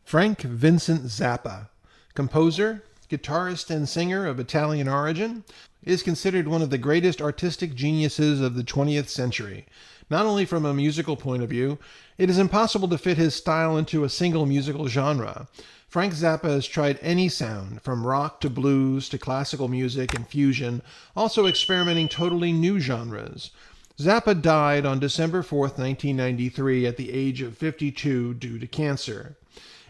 Frank Vincent Zappa, composer, guitarist, and singer of Italian origin, is considered one of the greatest artistic geniuses of the 20th century. Not only from a musical point of view, it is impossible to fit his style into a single musical genre. Frank Zappa has tried any sound, from rock to blues to classical music and fusion, also experimenting totally new genres. Zappa died on December 4, 1993, at the age of 52 due to cancer.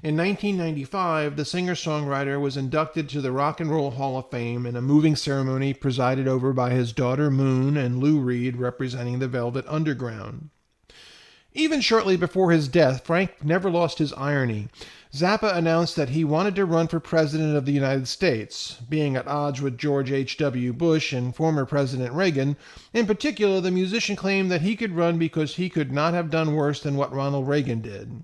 In 1995, the singer-songwriter was inducted to the Rock and Roll Hall of Fame in a moving ceremony presided over by his daughter Moon and Lou Reed, representing the Velvet Underground. Even shortly before his death, Frank never lost his irony. Zappa announced that he wanted to run for President of the United States, being at odds with George H.W. Bush and former President Reagan. In particular, the musician claimed that he could run because he could not have done worse than what Ronald Reagan did.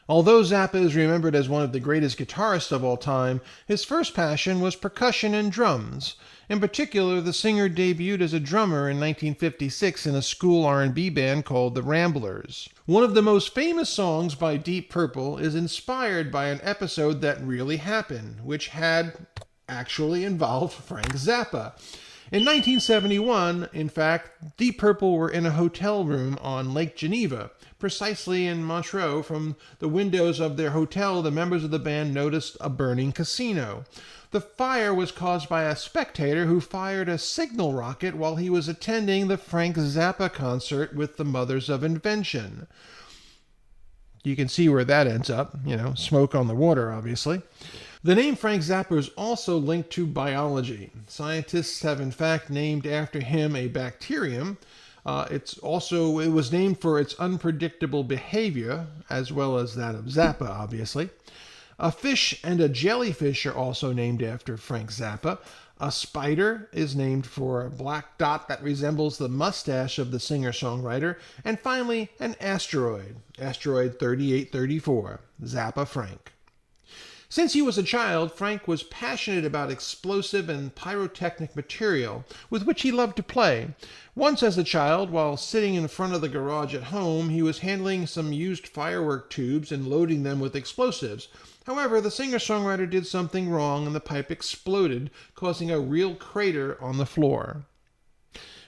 Although Zappa is remembered as one of the greatest guitarists of all time, his first passion was percussion and drums. In particular, the singer debuted as a drummer in 1956 in a school R&B band called the Ramblers. One of the most famous songs by Deep Purple is inspired by an episode that really happened, which had actually involved Frank Zappa. In 1971, in fact, Deep Purple were in a hotel room on Lake Geneva. Precisely in Montreux, from the windows of their hotel, the members of the band noticed a burning casino. The fire was caused by a spectator who fired a signal rocket while he was attending the Frank Zappa concert with the Mothers of Invention. You can see where that ends up, smoke on the water, obviously. The name Frank Zappa is also linked to biology. Scientists have in fact named after him a bacterium. It was named for its unpredictable behavior, as well as that of Zappa, obviously. A fish and a jellyfish are also named after Frank Zappa. A spider is named for a black dot that resembles the mustache of the singer-songwriter. And finally, an asteroid, asteroid 3834, Zappa Frank. Since he was a child, Frank was passionate about explosive and pyrotechnic material, with which he loved to play. Once as a child, while sitting in front of the garage at home, he was handling some used firework tubes and loading them with explosives. However, the singer-songwriter did something wrong and the pipe exploded, causing a real crater on the floor.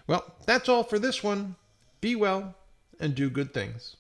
Well, that's all for this one. Be well and do good things.